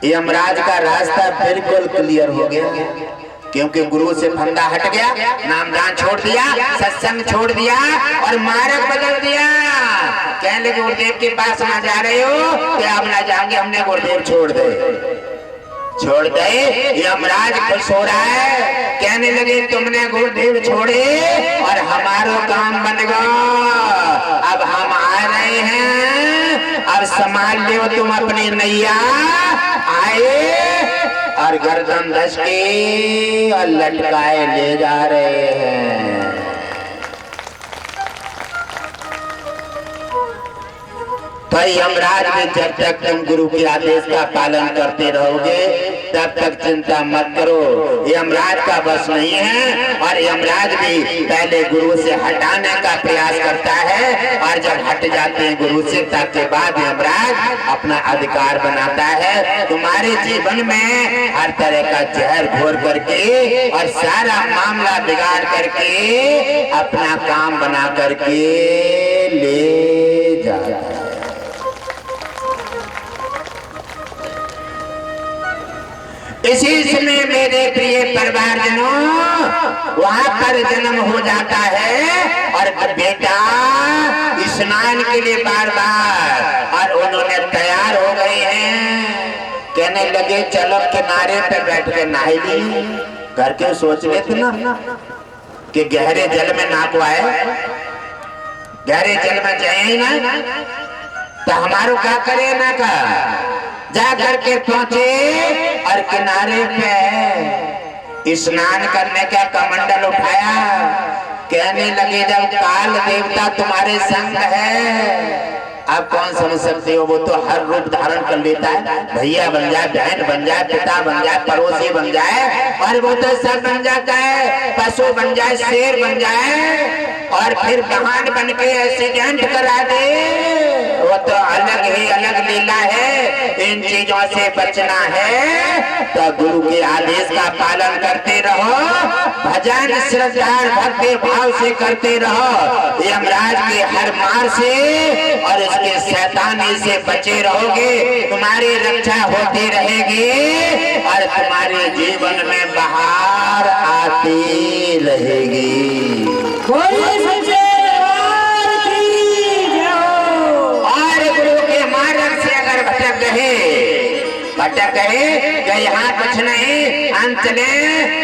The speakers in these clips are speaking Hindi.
यमराज का रास्ता बिल्कुल क्लियर हो गया, क्योंकि गुरु से फंदा हट गया, नामदान छोड़ दिया, सत्संग छोड़ दिया और मार्ग बदल दिया। कहने लगे गुरुदेव के पास ना जा रहे हो कि आप ना जाएंगे, हमने गुरुदेव छोड़ दे। यमराज खुश हो रहा है, कहने लगे तुमने गुरुदेव छोड़े और हमारा काम बन गया, अब हम आ रहे हैं, अब संभाल लो तुम अपनी नैया। आए और गर्दन धस के और लटकाए ले जा रहे हैं। तो यमराज में जब तक तुम गुरु के आदेश का पालन करते रहोगे तब तक चिंता मत करो, यमराज का बस नहीं है। और यमराज भी पहले गुरु से हटाने का प्रयास करता है, और जब हट जाते हैं गुरु से तब के बाद यमराज अपना अधिकार बनाता है। तुम्हारे जीवन में हर तरह का जहर घोर करके और सारा मामला बिगाड़ करके अपना काम बना करके ले जाता है। इसी समय मेरे प्रिय परिवारजनों वहां पर जन्म हो जाता है और बेटा स्नान के लिए बार और उन्होंने तैयार हो गए हैं। कहने लगे चलो किनारे पे बैठ के नहा ली। घर के सोच लेते ना कि गहरे जल में ना को आए, गहरे जल में जाए ही ना तो हमारो क्या करे ना का। जा करके पहुंचे और किनारे पे स्नान करने का कमंडल उठाया। कहने लगे जब काल देवता तुम्हारे संग है, आप कौन समझ सकते हो, वो तो हर रूप धारण कर लेता है। भैया बन जाए, बहन बन जाए, पिता बन जाए, पड़ोसी बन जाए, और वो तो सब बन जाता है। पशु बन जाए, शेर बन जाए, और फिर कहान बन के एक्सीडेंट करा दे। वो तो अलग ही अलग लीला है। इन चीजों से बचना है तो गुरु के आदेश का पालन करते रहो, भजन श्रद्धा भक्ति भाव से करते रहो। यमराज के हर मार से और इसके शैतानी से बचे रहोगे, तुम्हारी रक्षा होती रहेगी और तुम्हारे जीवन में बहार आती रहेगी। और गुरु के मार्ग से अगर भटक गए यहाँ कुछ नहीं, हम चले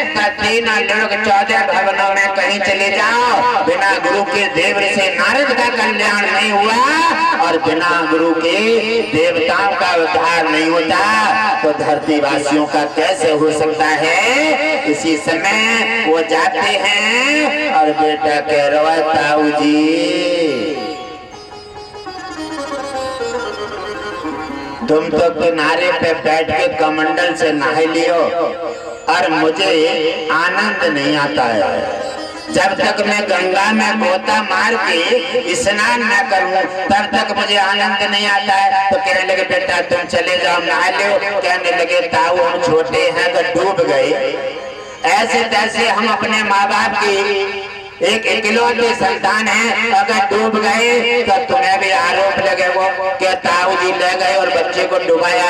तो 3 लोग 14 भवनों में कहीं चले जाओ। बिना गुरु के देव से नारद का कल्याण नहीं हुआ और बिना गुरु के देवताओं का उद्धार नहीं होता, तो धरती वासियों का कैसे हो सकता है। इसी समय वो जाते हैं और बेटा कह रहा है ताऊ जी तुम तो किनारे पे बैठ के कमंडल से नहा लियो और मुझे आनंद नहीं आता है। जब तक मैं गंगा में गोता मार के स्नान न करूं तब तक मुझे आनंद नहीं आता है। तो कहने लगे बेटा तुम चले जाओ नहा लो। कहने लगे ताऊ हम छोटे हैं तो डूब गए, ऐसे तैसे हम अपने माँ बाप की एक इकलौते संतान है, अगर डूब गए तो तुम्हें भी आरोप लगेगा कि ताऊ जी ले गए और बच्चे को डुबाया।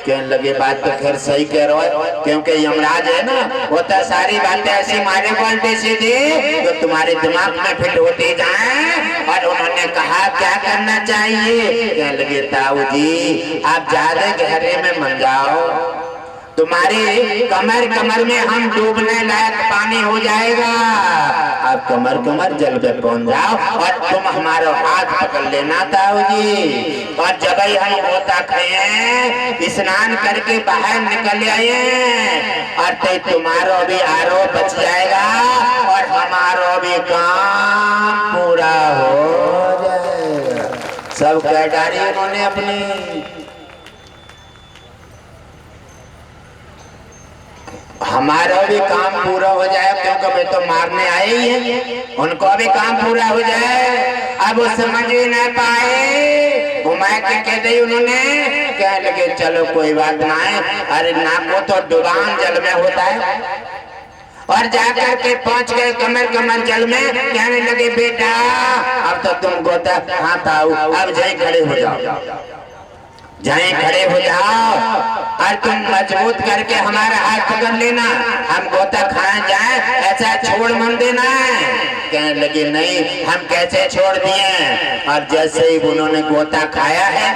कहने लगे बात तो खैर सही कह रहा है, क्योंकि यमराज है ना वो तो सारी बातें ऐसी मारे बोलते सीधे तो तुम्हारे दिमाग में फिट होते जाएं। और उन्होंने कहा क्या करना चाहिए। कहने लगे ताऊ जी आप ज्यादा गहरे में मत जाओ, तुम्हारी कमर में हम डूबने लायक पानी हो जाएगा। आप कमर जल पे पहुंच जाओ और तुम हमारा हाथ पकड़ लेना ताऊ जी। और जब ही हम गोता खाए स्नान करके बाहर निकल आए और तो तुम्हारा भी आरोप बच जाएगा और हमारा भी काम पूरा हो जाएगा। सब कह डाली उन्होंने अपनी। हमारा भी काम पूरा हो जाए, क्योंकि वे तो मारने आए ही हैं, उनको भी काम पूरा हो जाए। अब वो समझ ही नहीं पाए, घुमा के कह दी उन्होंने। कह लगे चलो कोई बात ना है, अरे नाको तो डुबान जल में होता है। और जाकर के पहुंच गए कमर जल में। कहने लगे बेटा अब तो तुम गोता हाथ आओ, अब जाए खड़े हो जाओ, जाए खड़े हो जाओ। और तुम मजबूत करके हमारा हाथ पकड़ लेना, हम गोता खाने जाए, ऐसा छोड़ मन देना है। कहने लगे नहीं, हम कैसे छोड़ दिए। और जैसे ही उन्होंने गोता खाया है,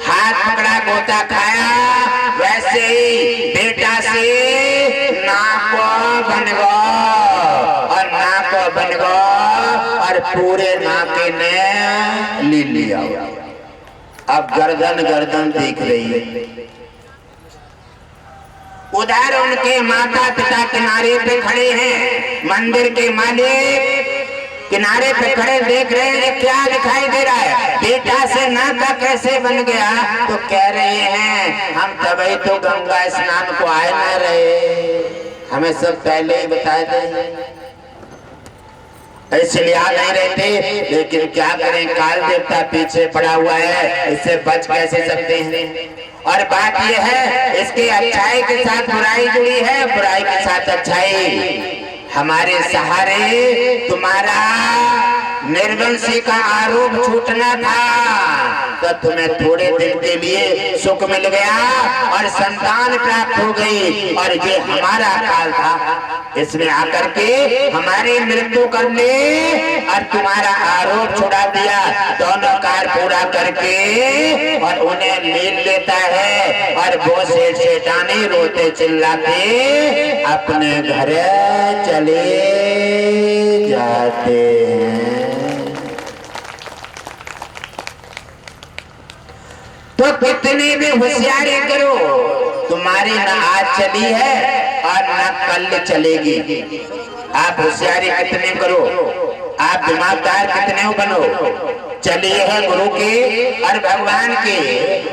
हाथ पकड़ा गोता खाया, वैसे ही बेटा से नाक बन गया और नाक बन गया और पूरे नाके ने ले लिया। अब गर्दन गर्दन दिख रही है। उधर उनके माता पिता किनारे पे खड़े हैं, मंदिर के मालिक किनारे पे खड़े देख रहे हैं क्या दिखाई दे रहा है, बेटा से नाका कैसे बन गया। तो कह रहे हैं हम तभी तो गंगा स्नान को आए ना रहे, हमें सब पहले ही बताए थे, इसलिए आ नहीं रहते। लेकिन क्या करें, काल देवता पीछे पड़ा हुआ है, इससे बच कैसे सकते हैं। और बात यह है, इसकी अच्छाई के साथ बुराई जुड़ी है, बुराई के साथ अच्छाई। हमारे सहारे तुम्हारा निर्वंशी का आरोप छूटना था, तो तुम्हें थोड़े दिन के लिए सुख मिल गया और संतान प्राप्त हो गई। और ये हमारा काल था, इसमें आकर के हमारी मृत्यु कर ले और तुम्हारा आरोप छुड़ा दिया। दोनों कार पूरा करके और उन्हें लीन लेता है और वो सेठानी रोते चिल्लाते अपने घर चले जाते हैं। तो कितनी भी होशियारी करो, तुम्हारी न आज चली है और न कल चलेगी। आप होशियारी कितने करो, आप दिमागदार कितने बनो, चलिए है गुरु की और भगवान की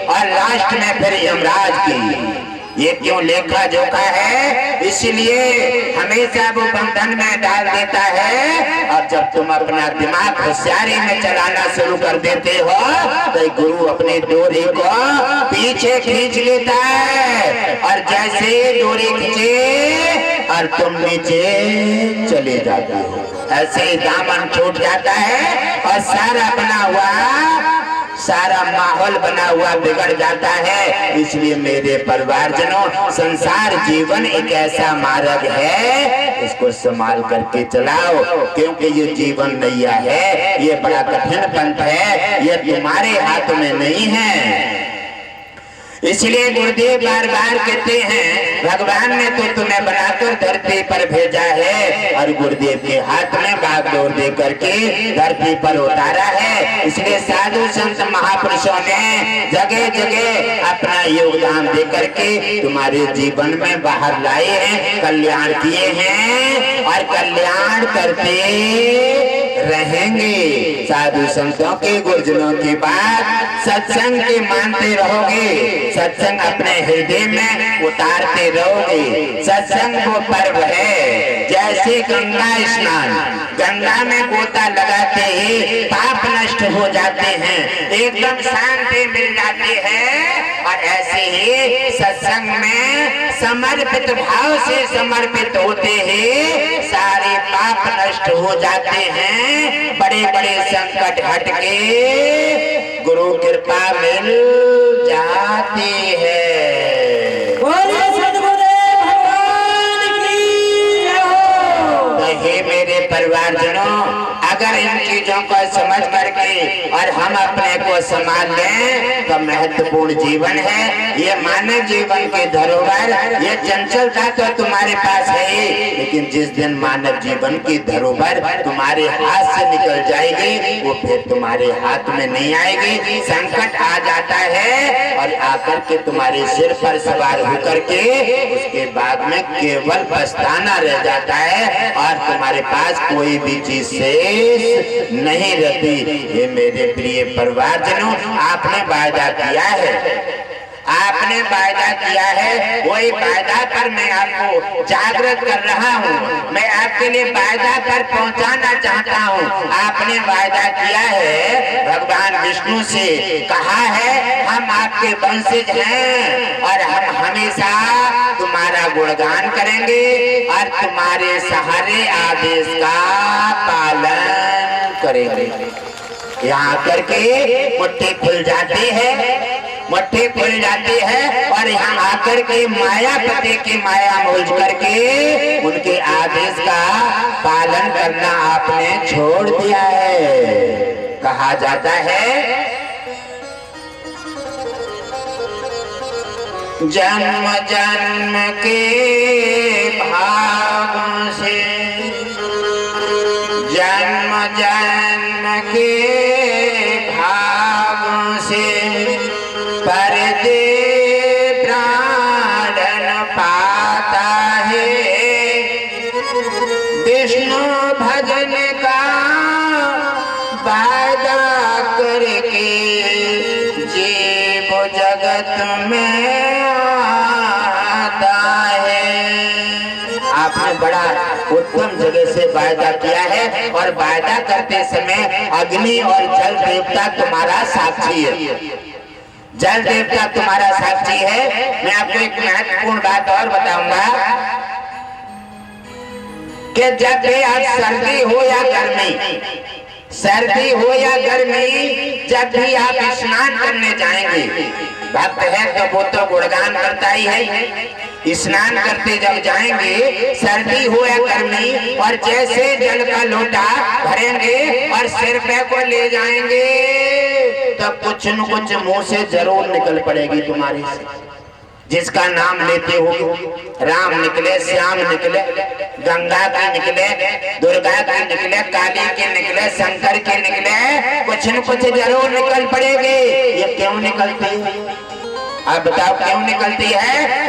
और लास्ट में फिर यमराज की। ये क्यों लेखा जोखा है, इसलिए हमेशा वो बंधन में डाल देता है। और जब तुम अपना दिमाग होशियारी में चलाना शुरू कर देते हो तो गुरु अपनी डोरी को पीछे खींच लेता है और जैसे डोरी खींचे और तुम नीचे चले जाते हो, ऐसे ही दामन छूट जाता है और सारा माहौल बना हुआ बिगड़ जाता है। इसलिए मेरे परिवारजनों, संसार जीवन एक ऐसा मार्ग है, इसको संभाल करके चलाओ, क्योंकि ये जीवन नैया है, ये बड़ा कठिन पंथ है, ये तुम्हारे हाथ में नहीं है। इसलिए गुरुदेव बार बार कहते हैं भगवान ने तो तुम्हें बनाकर धरती पर भेजा है और गुरुदेव के हाथ में बागडोर दे करके धरती पर उतारा है। इसलिए साधु संत महापुरुषों ने जगह जगह अपना योगदान दे करके तुम्हारे जीवन में बाहर लाए हैं, कल्याण किए हैं और कल्याण करते रहेंगे। साधु संतों के गुरुजनों की बात सत्संग के मानते रहोगे, सत्संग अपने हृदय में उतारते रहोगे। सत्संग वो पर्व है जैसे गंगा स्नान, गंगा में गोता लगाते ही पाप नष्ट हो जाते हैं, एकदम शांति मिल जाती है। और ऐसे ही सत्संग में समर्पित भाव से समर्पित होते ही सारे पाप नष्ट हो जाते हैं, बड़े बड़े संकट हट के गुरु कृपा मिल जाती है। हे मेरे परिवारजनों, अगर इन चीजों को समझ करके और हम अपने को संभाल लें तो महत्वपूर्ण जीवन है। ये मानव जीवन की धरोहर, ये चंचलता तो तुम्हारे पास है ही, लेकिन जिस दिन मानव जीवन की धरोहर तुम्हारे हाथ से निकल जाएगी वो फिर तुम्हारे हाथ में नहीं आएगी। संकट आ जाता है और आकर के तुम्हारे सिर पर सवार होकर के उसके बाद में केवल पछताना रह जाता है और तुम्हारे पास कोई भी चीज शेष नहीं रहती। ये मेरे प्रिय परिवारजनों, आपने वायदा किया है, आपने वायदा किया है, वही वायदा पर मैं आपको जागृत कर रहा हूँ, मैं आपके लिए वायदा पर पहुँचाना चाहता हूँ। आपने वायदा किया है, भगवान विष्णु से कहा है हम आपके वंशज हैं और हम हमेशा तुम्हारा गुणगान करेंगे और तुम्हारे सहारे आदेश का पालन करेंगे। यहाँ करके मुट्ठी खुल जाती है मुट्ठी खुल जाती है और यहाँ आकर के मायापति की माया मोल करके उनके आदेश का पालन करना आपने छोड़ दिया है। कहा जाता है जन्म जन्म के भागों से, जन्म जन्म के भागों से परदे प्राणन पाता है। विष्णु भजन का वादा करके जीव जगत में आता है। आपने बड़ा उत्तम जगह से वायदा किया है और वायदा करते समय अग्नि और जल देवता तुम्हारा साक्षी है। जल देवता तुम्हारा साक्षी है। मैं आपको एक महत्वपूर्ण बात और बताऊंगा कि जब भी आज सर्दी हो या गर्मी, सर्दी हो या गर्मी, जब भी आप स्नान करने जाएंगे, भक्त है तो वो तो गुणगान करता ही है। स्नान करते जब जाएंगे, सर्दी हो या गर्मी, और जैसे जल का लोटा भरेंगे और सिर पे को ले जाएंगे, तब कुछ न कुछ मुंह से जरूर निकल पड़ेगी तुम्हारी से। जिसका नाम लेते हो, राम निकले, श्याम निकले, गंगा के निकले, दुर्गा के निकले, काली के निकले, शंकर के निकले, कुछ न कुछ जरूर निकल पड़ेगी। ये क्यों निकलती है? आप बताओ क्यों निकलती है?